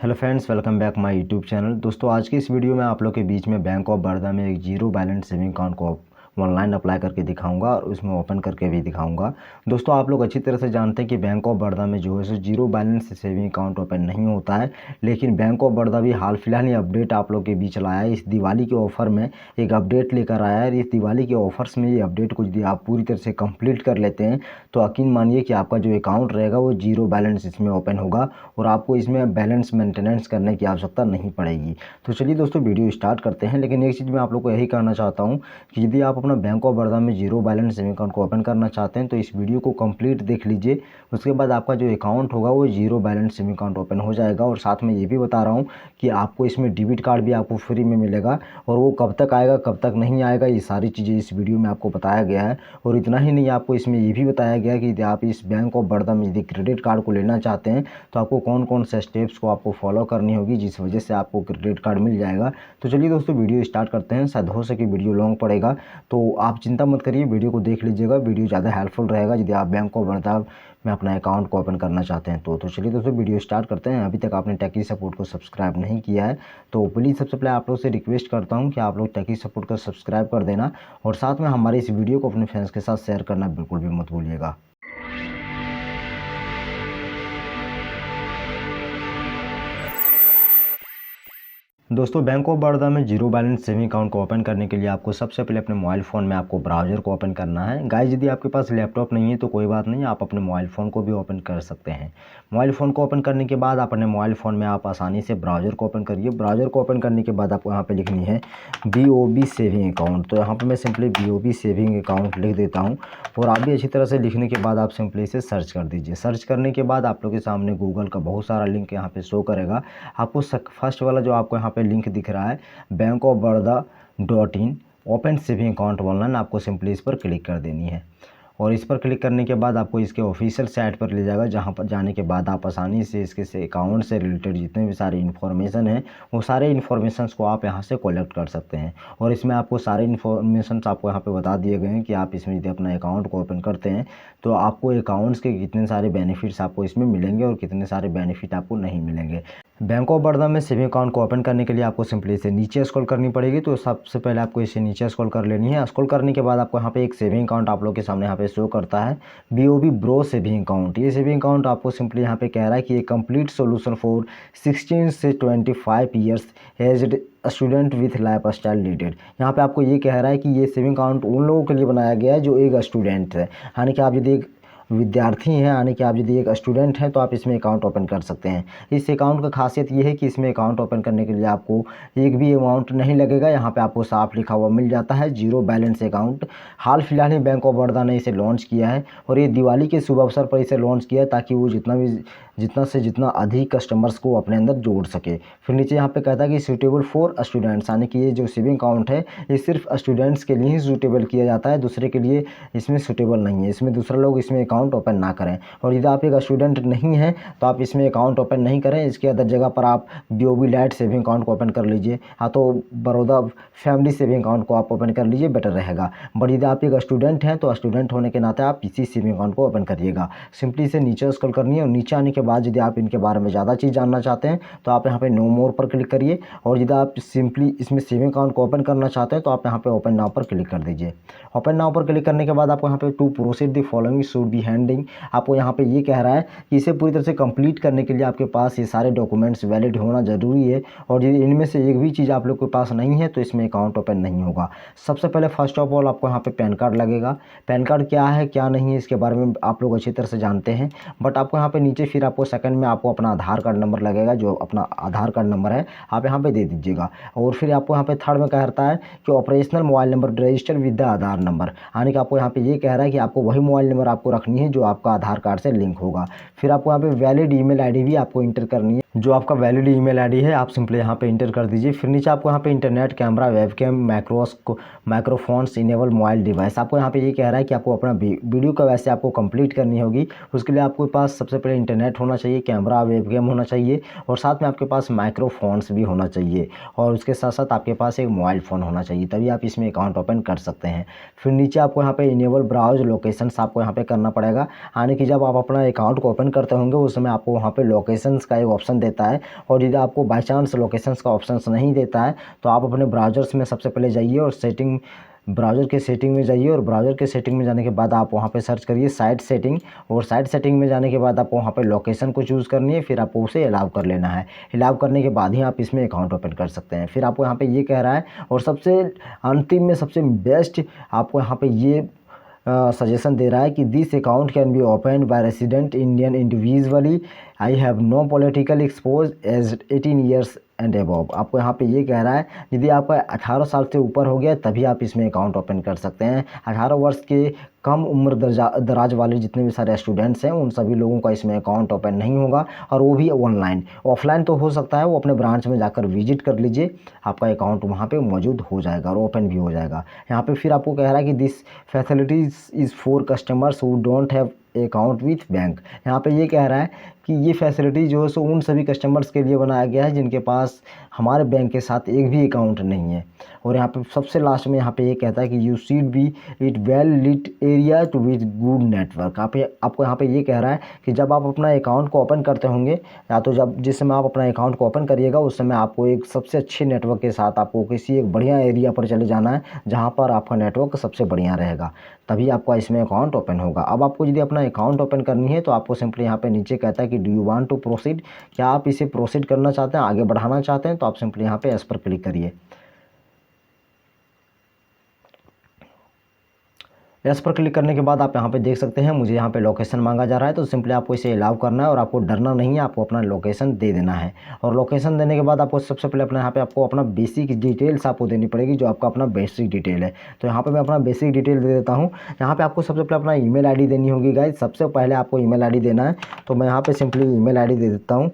Hello friends, welcome back my YouTube channel. दोस्तों, आज की इस वीडियो में आप लोग के बीच में बैंक ऑफ बड़ौदा में एक जीरो बैलेंस सेविंग अकाउंट को ऑनलाइन अप्लाई करके दिखाऊंगा और उसमें ओपन करके भी दिखाऊंगा। दोस्तों, आप लोग अच्छी तरह से जानते हैं कि बैंक ऑफ बड़ौदा में जो है so zero balance saving account open नहीं होता है, लेकिन बैंक ऑफ बड़ौदा भी हाल फिलहाल ही अपडेट आप लोग के बीच लाया है। इस दिवाली के ऑफर में एक अपडेट लेकर आया है। इस दिवाली के ऑफर्स में ये अपडेट को यदि आप पूरी तरह से कंप्लीट कर लेते हैं तो यकीन मानिए कि आपका जो अकाउंट रहेगा वो जीरो बैलेंस इसमें ओपन होगा और आपको इसमें बैलेंस मेंटेनेंस करने की आवश्यकता नहीं पड़ेगी। तो चलिए दोस्तों, वीडियो स्टार्ट करते हैं। लेकिन एक चीज़ मैं आप लोग को यही कहना चाहता हूँ कि यदि आप अपना बैंक ऑफ बड़ौदा में जीरो बैलेंस सेविंग अकाउंट को ओपन करना चाहते हैं तो इस वीडियो को कंप्लीट देख लीजिए। उसके बाद आपका जो अकाउंट होगा वो zero balance saving account open हो जाएगा। और साथ में ये भी बता रहा हूँ कि आपको इसमें डेबिट कार्ड भी आपको फ्री में मिलेगा और वो कब तक आएगा कब तक नहीं आएगा ये सारी चीज़ें इस वीडियो में आपको बताया गया है। और इतना ही नहीं, आपको इसमें ये भी बताया गया है कि यदि आप इस बैंक ऑफ बड़ौदा में यदि क्रेडिट कार्ड को लेना चाहते हैं तो आपको कौन कौन से स्टेप्स को आपको फॉलो करनी होगी जिस वजह से आपको क्रेडिट कार्ड मिल जाएगा। तो चलिए दोस्तों, वीडियो स्टार्ट करते हैं। शायद हो सके वीडियो लॉन्ग पड़ेगा तो आप चिंता मत करिए, वीडियो को देख लीजिएगा। वीडियो ज़्यादा हेल्पफुल रहेगा यदि आप बैंक ऑफ बड़ौदा में अपना अकाउंट को ओपन करना चाहते हैं तो चलिए दोस्तों, वीडियो स्टार्ट करते हैं। अभी तक आपने टेकी सपोर्ट को सब्सक्राइब नहीं किया है तो प्लीज़ सबसे पहले आप लोग से रिक्वेस्ट करता हूं कि आप लोग टेकी सपोर्ट को सब्सक्राइब कर देना और साथ में हमारे इस वीडियो को अपने फ्रेंड्स के साथ शेयर करना बिल्कुल भी मत भूलिएगा। दोस्तों, बैंक ऑफ बड़ौदा में जीरो बैलेंस सेविंग अकाउंट को ओपन करने के लिए आपको सबसे पहले अपने मोबाइल फ़ोन में आपको ब्राउज़र को ओपन करना है। गाइस, यदि आपके पास लैपटॉप नहीं है तो कोई बात नहीं, आप अपने मोबाइल फ़ोन को भी ओपन कर सकते हैं। मोबाइल फ़ोन को ओपन करने के बाद अपने मोबाइल फ़ोन में आप आसानी से ब्राउज़र को ओपन करिए। ब्राउज़र को ओपन करने के बाद आपको यहाँ पर लिखनी है BOB सेविंग अकाउंट। तो यहाँ पर मैं सिंपली BOB सेविंग अकाउंट लिख देता हूँ और आप भी अच्छी तरह से लिखने के बाद आप सिंपली इसे सर्च कर दीजिए। सर्च करने के बाद आप लोग के सामने गूगल का बहुत सारा लिंक यहाँ पे शो करेगा। आपको फर्स्ट वाला जो आपको यहाँ पे लिंक दिख रहा है बैंक ऑफ बड़ौदा.in ओपन सेविंग अकाउंट ऑनलाइन, आपको सिंपली इस पर क्लिक कर देनी है। और इस पर क्लिक करने के बाद आपको इसके ऑफिशियल साइट पर ले जाएगा, जहां पर जाने के बाद आप आसानी से इसके से अकाउंट से रिलेटेड जितने भी सारे इन्फॉर्मेशन हैं वो सारे इन्फॉर्मेशंस को आप यहां से कलेक्ट कर सकते हैं। और इसमें आपको सारे इन्फॉर्मेशंस आपको यहाँ पे बता दिए गए हैं कि आप इसमें यदि अपना अकाउंट को ओपन करते हैं तो आपको अकाउंट्स के कितने सारे बेनिफिट्स आपको इसमें मिलेंगे और कितने सारे बेनिफिट आपको नहीं मिलेंगे। बैंक ऑफ बड़ौदा में सेविंग अकाउंट को ओपन करने के लिए आपको सिंपली इसे नीचे स्क्रॉल करनी पड़ेगी। तो सबसे पहले आपको इसे नीचे स्क्रॉल कर लेनी है। स्क्रॉल करने के बाद आपको यहाँ पे एक सेविंग अकाउंट आप लोग के सामने यहाँ पे शो करता है BOB ब्रो सेविंग अकाउंट। ये सेविंग अकाउंट आपको सिंपली यहाँ पे कह रहा है कि ये कंप्लीट सोल्यूशन फॉर 16 से 25 years aged student with life style needed. यहाँ पे आपको ये कह रहा है कि ये सेविंग अकाउंट उन लोगों के लिए बनाया गया है जो एक स्टूडेंट है, यानी कि आप यदि एक विद्यार्थी हैं, यानी कि आप यदि एक स्टूडेंट हैं तो आप इसमें अकाउंट ओपन कर सकते हैं। इस अकाउंट का खासियत ये है कि इसमें अकाउंट ओपन करने के लिए आपको एक भी अमाउंट नहीं लगेगा। यहाँ पे आपको साफ लिखा हुआ मिल जाता है जीरो बैलेंस अकाउंट। हाल फिलहाल ही बैंक ऑफ बड़ौदा ने इसे लॉन्च किया है और ये दिवाली के शुभ अवसर पर इसे लॉन्च किया है ताकि वो जितना अधिक कस्टमर्स को अपने अंदर जोड़ सके। फिर नीचे यहाँ पे कहता है कि सूटेबल फॉर स्टूडेंट्स, यानी कि ये जो सेविंग अकाउंट है ये सिर्फ स्टूडेंट्स के लिए ही सूटेबल किया जाता है, दूसरे के लिए इसमें सूटेबल नहीं है। इसमें दूसरा लोग इसमें अकाउंट ओपन ना करें। और यदि आप एक स्टूडेंट नहीं हैं तो आप इसमें अकाउंट ओपन नहीं करें। इसके अदर जगह पर आप BOB लाइट सेविंग अकाउंट को ओपन कर लीजिए, हाँ तो बड़ौदा फैमिली सेविंग अकाउंट को आप ओपन कर लीजिए, बेटर रहेगा। बट यदि आप एक स्टूडेंट हैं तो स्टूडेंट होने के नाते आप इसी सेविंग अकाउंट को ओपन करिएगा। सिंपली इसे नीचे स्क्रॉल करनी है और नीचे आने के बाद यदि आप इनके बारे में ज़्यादा चीज़ जानना चाहते हैं तो आप यहाँ पे नो मोर पर क्लिक करिए। और यदि आप सिंपली इसमें सेविंग अकाउंट को ओपन करना चाहते हैं तो आप यहाँ पे ओपन नाउ पर क्लिक कर दीजिए। ओपन नाउ पर क्लिक करने के बाद आपको यहाँ पे to proceed the following should be handing, आपको यहाँ पे ये कह रहा है कि इसे पूरी तरह से कंप्लीट करने के लिए आपके पास ये सारे डॉक्यूमेंट्स वैलिड होना ज़रूरी है। और यदि इनमें से एक भी चीज़ आप लोग के पास नहीं है तो इसमें अकाउंट ओपन नहीं होगा। सबसे पहले फर्स्ट ऑफ ऑल आपको यहाँ पे पैन कार्ड लगेगा। पैन कार्ड क्या है क्या नहीं है इसके बारे में आप लोग अच्छी तरह से जानते हैं, बट आपको यहाँ पे नीचे फिर आपको सेकंड में आपको अपना आधार कार्ड नंबर लगेगा। जो अपना आधार कार्ड नंबर है आप यहाँ पे दे दीजिएगा। और फिर आपको यहाँ पे थर्ड में कहता है कि operational mobile number register with the Aadhaar number, यानी कि आपको यहाँ पे ये कह रहा है कि आपको वही मोबाइल नंबर आपको रखनी है जो आपका आधार कार्ड से लिंक होगा। फिर आपको यहाँ पे वैलिड ईमेल आईडी भी आपको इंटर करनी है। जो आपका वैलिड ईमेल आईडी है आप सिंपली यहाँ पे इंटर कर दीजिए। फिर नीचे आपको यहाँ पे internet, camera, webcam, microphones, enable mobile device, आपको यहाँ पे ये कह रहा है कि आपको अपना वीडियो का वैसे आपको कंप्लीट करनी होगी। उसके लिए आपके पास सबसे पहले इंटरनेट होना चाहिए, कैमरा, वेबकैम होना चाहिए और साथ में आपके पास माइक्रोफोन्स भी होना चाहिए और उसके साथ साथ आपके पास एक मोबाइल फ़ोन होना चाहिए, तभी आप इसमें अकाउंट ओपन कर सकते हैं। फिर नीचे आपको यहाँ पे इनेबल ब्राउज लोकेशंस आपको यहाँ पे करना पड़ेगा, यानी कि जब आप अपना अकाउंट को ओपन करते होंगे उस समय आपको वहाँ पे लोकेशंस का एक ऑप्शन देता है। और यदि आपको बाई चांस लोकेशंस का ऑप्शन नहीं देता है तो आप अपने ब्राउज़र्स में सबसे पहले जाइए और ब्राउज़र के सेटिंग में जाइए, और ब्राउज़र के सेटिंग में जाने के बाद आप वहाँ पे सर्च करिए साइट सेटिंग, और साइट सेटिंग में जाने के बाद आपको वहाँ पे लोकेशन को चूज़ करनी है, फिर आपको उसे अलाउ कर लेना है। अलाउ करने के बाद ही आप इसमें अकाउंट ओपन कर सकते हैं। फिर आपको यहाँ पे ये कह रहा है, और सबसे अंतिम में सबसे बेस्ट आपको यहाँ पे ये सजेशन दे रहा है कि this account can be open by resident Indian individually, I have no political expose age 18 years and above. आपको यहाँ पे ये कह रहा है यदि आपका 18 साल से ऊपर हो गया तभी आप इसमें अकाउंट ओपन कर सकते हैं। 18 वर्ष के कम उम्र दराज वाले जितने भी सारे स्टूडेंट्स हैं उन सभी लोगों का इसमें अकाउंट ओपन नहीं होगा, और वो भी ऑनलाइन। ऑफलाइन तो हो सकता है, वो अपने ब्रांच में जाकर विजिट कर लीजिए, आपका अकाउंट वहाँ पे मौजूद हो जाएगा और ओपन भी हो जाएगा। यहाँ पे फिर आपको कह रहा है कि this facilities is for customers who don't have account with bank. यहाँ पे ये कह रहा है कि ये फैसिलिटी जो है सो उन सभी कस्टमर्स के लिए बनाया गया है जिनके पास हमारे बैंक के साथ एक भी अकाउंट नहीं है। और यहाँ पे सबसे लास्ट में यहाँ पे ये कहता है कि you should be it well lit area to with good network. आपको यहाँ पे ये कह रहा है कि जब आप अपना अकाउंट को ओपन करते होंगे, या तो जब जिस समय आप अपना अकाउंट को ओपन करिएगा उस समय आपको एक सबसे अच्छे नेटवर्क के साथ आपको किसी एक बढ़िया एरिया पर चले जाना है जहाँ पर आपका नेटवर्क सबसे बढ़िया रहेगा, तभी आपका इसमें अकाउंट ओपन होगा। अब आपको यदि अपना अकाउंट ओपन करनी है तो आपको सिंपली यहाँ पे नीचे कहता है कि do you want to proceed, क्या आप इसे प्रोसीड करना चाहते हैं, आगे बढ़ाना चाहते हैं, तो आप सिंपली यहाँ पे एस पर क्लिक करिए। एस पर क्लिक करने के बाद आप यहाँ पे देख सकते हैं मुझे यहाँ पे लोकेशन मांगा जा रहा है, तो सिंपली आपको इसे अलाउ करना है और आपको डरना नहीं है, आपको अपना लोकेशन दे देना है। और लोकेशन देने के बाद आपको सबसे पहले अपना यहाँ पे आपको अपना बेसिक डिटेल्स आपको देनी पड़ेगी, जो आपका अपना बेसिक डिटेल है। तो यहाँ पे मैं अपना बेसिक डिटेल दे देता हूँ। यहाँ पे आपको सबसे पहले अपना ईमेल आईडी देनी होगी गाइस, सबसे पहले आपको ईमेल आईडी देना है। तो मैं यहाँ पे सिंपली ईमेल आईडी दे देता हूँ।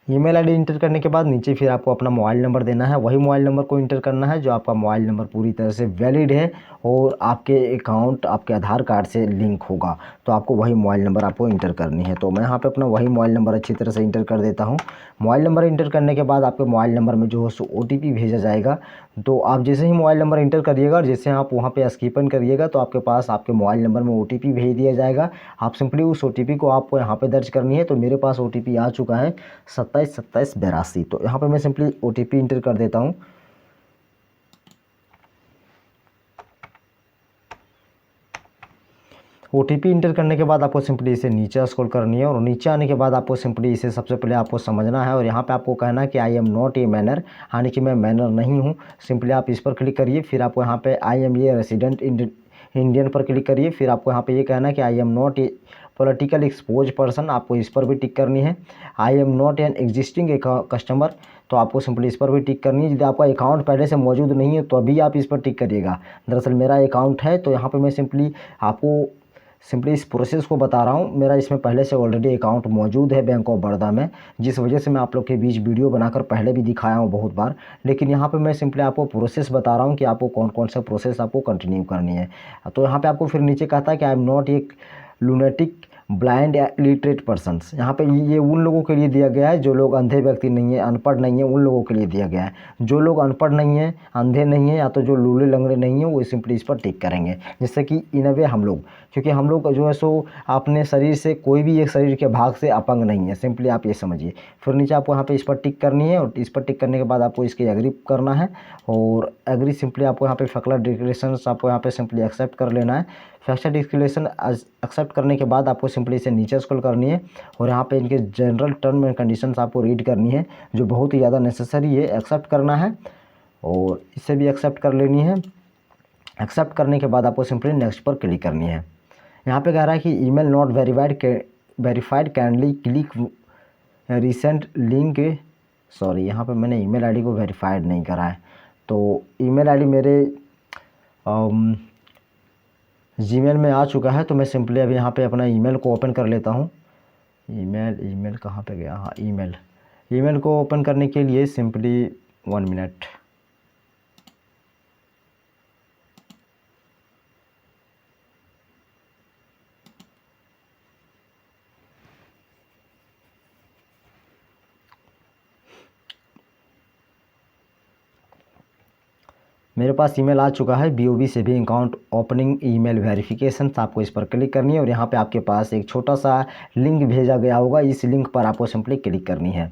ईमेल आईडी इंटर करने के बाद नीचे फिर आपको अपना मोबाइल नंबर देना है, वही मोबाइल नंबर को इंटर करना है जो आपका मोबाइल नंबर पूरी तरह से वैलिड है और आपके अकाउंट आपके आधार कार्ड से लिंक होगा, तो आपको वही मोबाइल नंबर आपको इंटर करनी है। तो मैं यहाँ पे अपना वही मोबाइल नंबर अच्छी तरह से इंटर कर देता हूँ। मोबाइल नंबर इंटर करने के बाद आपके मोबाइल नंबर में जो है सो OTP भेजा जाएगा। तो आप जैसे ही मोबाइल नंबर इंटर करिएगा और जैसे आप वहाँ पे स्किपन करिएगा तो आपके पास आपके मोबाइल नंबर में OTP भेज दिया जाएगा। आप सिंपली उस OTP को आपको यहाँ पे दर्ज करनी है। तो मेरे पास OTP आ चुका है 27 27 82। तो यहाँ पे मैं सिंपली OTP इंटर कर देता हूँ। OTP इंटर करने के बाद आपको सिंपली इसे नीचे स्क्रॉल करनी है और नीचे आने के बाद आपको सिंपली इसे सबसे पहले आपको समझना है और यहाँ पे आपको कहना है कि I am not a manner, यानी कि मैं मैनर नहीं हूँ। सिंपली आप इस पर क्लिक करिए। फिर आपको यहाँ पे I am a resident Indian पर क्लिक करिए। फिर आपको यहाँ पे ये कहना है कि I am not a political expose person, आपको इस पर भी टिक करनी है। I am not an existing customer, तो आपको सिंपली इस पर भी टिक करनी है। यदि आपका अकाउंट पहले से मौजूद नहीं है तो अभी आप इस पर टिक करिएगा। दरअसल मेरा अकाउंट है, तो यहाँ पे मैं सिंपली इस प्रोसेस को बता रहा हूँ। मेरा इसमें पहले से ऑलरेडी अकाउंट मौजूद है बैंक ऑफ बड़ौदा में, जिस वजह से मैं आप लोग के बीच वीडियो बनाकर पहले भी दिखाया हूँ बहुत बार। लेकिन यहाँ पे मैं सिंपली आपको प्रोसेस बता रहा हूँ कि आपको कौन कौन सा प्रोसेस आपको कंटिन्यू करनी है। तो यहाँ पे आपको फिर नीचे कहता है कि I am not A lunatic blind illiterate persons. यहाँ पे ये उन लोगों के लिए दिया गया है जो लोग अंधे व्यक्ति नहीं है, अनपढ़ नहीं है, उन लोगों के लिए दिया गया है। जो लोग अनपढ़ नहीं है, अंधे नहीं है, या तो जो लूले लंगड़े नहीं है, वो सिंपली इस पर टिक करेंगे। जिससे कि इन अ वे हम लोग, क्योंकि हम लोग जो है सो अपने शरीर से कोई भी एक शरीर के भाग से अपंग नहीं है, सिंपली आप ये समझिए। फिर नीचे आपको यहाँ पे इस पर टिक करनी है और इस पर टिक करने के बाद आपको इसके एग्री करना है और एग्री सिंपली आपको यहाँ पे फैक्टर डिक्लेरेशन आपको यहाँ पे सिंपली एक्सेप्ट कर लेना है। फैक्टर डिक्लेरेशन एक्सेप्ट करने के बाद आपको सिंपली इसे नीचे स्क्रॉल करनी है और यहाँ पे इनके जनरल टर्म एंड कंडीशंस आपको रीड करनी है, जो बहुत ही ज़्यादा नेसेसरी है, एक्सेप्ट करना है और इसे भी एक्सेप्ट कर लेनी है। एक्सेप्ट करने के बाद आपको सिंपली नेक्स्ट पर क्लिक करनी है। यहाँ पे कह रहा है कि email not verified kindly click recent link. Sorry, यहाँ पे मैंने ईमेल आईडी को वेरीफाइड नहीं करा है, तो ईमेल आईडी मेरे जीमेल में आ चुका है। तो मैं सिंपली अभी यहाँ पे अपना ईमेल को ओपन कर लेता हूँ। ईमेल कहाँ पे गया? हाँ, ईमेल को ओपन करने के लिए सिंपली 1 मिनट। मेरे पास ईमेल आ चुका है BOB saving account opening email verification. आपको इस पर क्लिक करनी है और यहाँ पे आपके पास एक छोटा सा लिंक भेजा गया होगा। इस लिंक पर आपको सिंपली क्लिक करनी है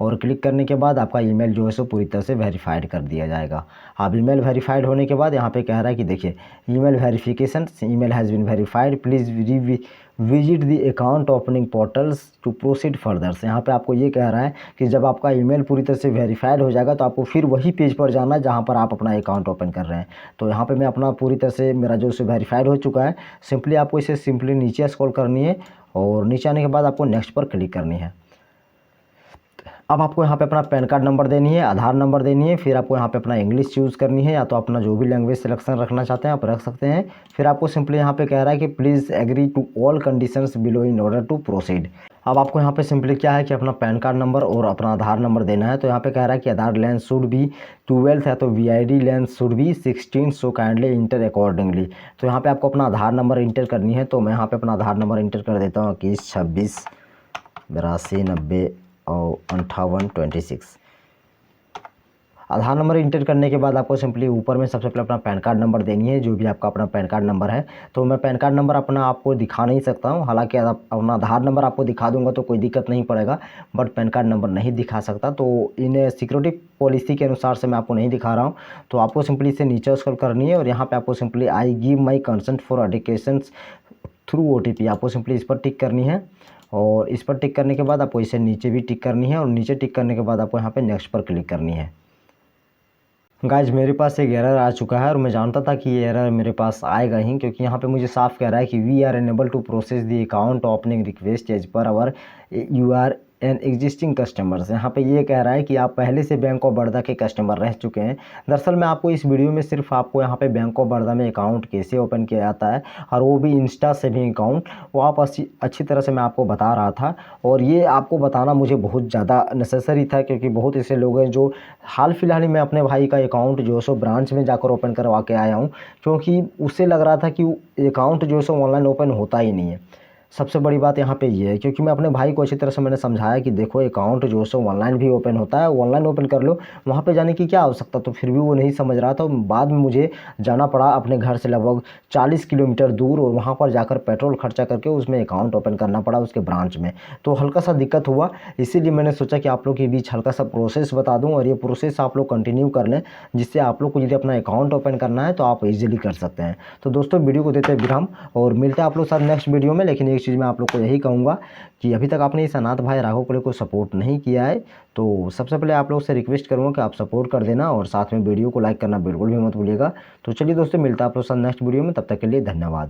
और क्लिक करने के बाद आपका ईमेल जो है सो पूरी तरह से वेरीफाइड कर दिया जाएगा। अब ईमेल वेरीफाइड होने के बाद यहाँ पे कह रहा है कि देखिए email verification, email has been verified, please visit the account opening portals to proceed further. यहाँ पे आपको ये कह रहा है कि जब आपका ईमेल पूरी तरह से वेरीफाइड हो जाएगा तो आपको फिर वही पेज पर जाना है जहाँ पर आप अपना अकाउंट ओपन कर रहे हैं। तो यहाँ पे मैं अपना पूरी तरह से मेरा जो है वेरीफाइड हो चुका है। सिंपली आपको इसे सिंपली नीचे स्क्रॉल करनी है और नीचे आने के बाद आपको नेक्स्ट पर क्लिक करनी है। अब आपको यहाँ पे अपना पैन कार्ड नंबर देनी है, आधार नंबर देनी है, फिर आपको यहाँ पे अपना इंग्लिश चूज़ करनी है या तो अपना जो भी लैंग्वेज सिलेक्शन रखना चाहते हैं आप रख सकते हैं। फिर आपको सिंपली यहाँ पे कह रहा है कि please agree to all conditions below in order to proceed. अब आपको यहाँ पे सिंपली क्या है कि अपना पैन कार्ड नंबर और अपना आधार नंबर देना है। तो यहाँ पे कह रहा है कि आधार लेंथ शुड बी 12 है तो VID length should be 16, so kindly inter accordingly. तो यहाँ पे आपको अपना आधार नंबर इंटर करनी है। तो मैं यहाँ पे अपना आधार नंबर इंटर कर देता हूँ 21 26 82 90 और 58 26। आधार नंबर इंटर करने के बाद आपको सिंपली ऊपर में सबसे पहले अपना पैन कार्ड नंबर देनी है, जो भी आपका अपना पैन कार्ड नंबर है। तो मैं पैन कार्ड नंबर अपना आपको दिखा नहीं सकता हूँ, हालांकि अपना आधार नंबर आपको दिखा दूंगा तो कोई दिक्कत नहीं पड़ेगा, बट पैन कार्ड नंबर नहीं दिखा सकता। तो इन सिक्योरिटी पॉलिसी के अनुसार से मैं आपको नहीं दिखा रहा हूँ। तो आपको सिंपली इसे नीचे स्क्रॉल करनी है और यहाँ पर आपको simply I give my consent for एडिकेशन through OTP आपको सिंपली इस पर टिक करनी है। और इस पर टिक करने के बाद आपको इसे नीचे भी टिक करनी है और नीचे टिक करने के बाद आपको यहाँ पे नेक्स्ट पर क्लिक करनी है। गाइज मेरे पास एक एरर आ चुका है और मैं जानता था कि ये एरर मेरे पास आएगा ही, क्योंकि यहाँ पे मुझे साफ कह रहा है कि we are unable to process the account opening request as per our you are an existing customers. यहाँ पे ये कह रहा है कि आप पहले से बैंक ऑफ बड़ौदा के कस्टमर रह चुके हैं। दरअसल मैं आपको इस वीडियो में सिर्फ आपको यहाँ पे बैंक ऑफ बड़ौदा में अकाउंट कैसे ओपन किया जाता है और वो भी इंस्टा सेविंग अकाउंट, वो आप अच्छी तरह से मैं आपको बता रहा था। और ये आपको बताना मुझे बहुत ज़्यादा नेसेसरी था, क्योंकि बहुत ऐसे लोग हैं जो हाल फिलहाल ही मैं अपने भाई का अकाउंट जो है सो ब्रांच में जाकर ओपन करवा के आया हूँ, क्योंकि उससे लग रहा था कि अकाउंट जो है सो ऑनलाइन ओपन होता ही नहीं है। सबसे बड़ी बात यहाँ पे ये है, क्योंकि मैं अपने भाई को अच्छी तरह से मैंने समझाया कि देखो अकाउंट जो है ऑनलाइन भी ओपन होता है, ऑनलाइन ओपन कर लो, वहाँ पे जाने की क्या आवश्यकता। तो फिर भी वो नहीं समझ रहा था। बाद में मुझे जाना पड़ा अपने घर से लगभग 40 किलोमीटर दूर और वहाँ पर जाकर पेट्रोल खर्चा करके उसमें अकाउंट ओपन करना पड़ा उसके ब्रांच में। तो हल्का सा दिक्कत हुआ, इसीलिए मैंने सोचा कि आप लोग के बीच हल्का सा प्रोसेस बता दूँ और ये प्रोसेस आप लोग कंटिन्यू कर लें, जिससे आप लोग को यदि अपना अकाउंट ओपन करना है तो आप ईजिली कर सकते हैं। तो दोस्तों वीडियो को देते हैं विराम और मिलते हैं आप लोग साथ नेक्स्ट वीडियो में। लेकिन एक चीज़ मैं आप लोग को यही कहूँगा कि अभी तक आपने इस अनाथ भाई राघव कोले को सपोर्ट नहीं किया है तो सबसे पहले आप लोग से रिक्वेस्ट करूँगा कि आप सपोर्ट कर देना और साथ में वीडियो को लाइक करना बिल्कुल भी मत भूलिएगा। तो चलिए दोस्तों मिलता है आप लोग साथ नेक्स्ट वीडियो में, तब तक के लिए धन्यवाद।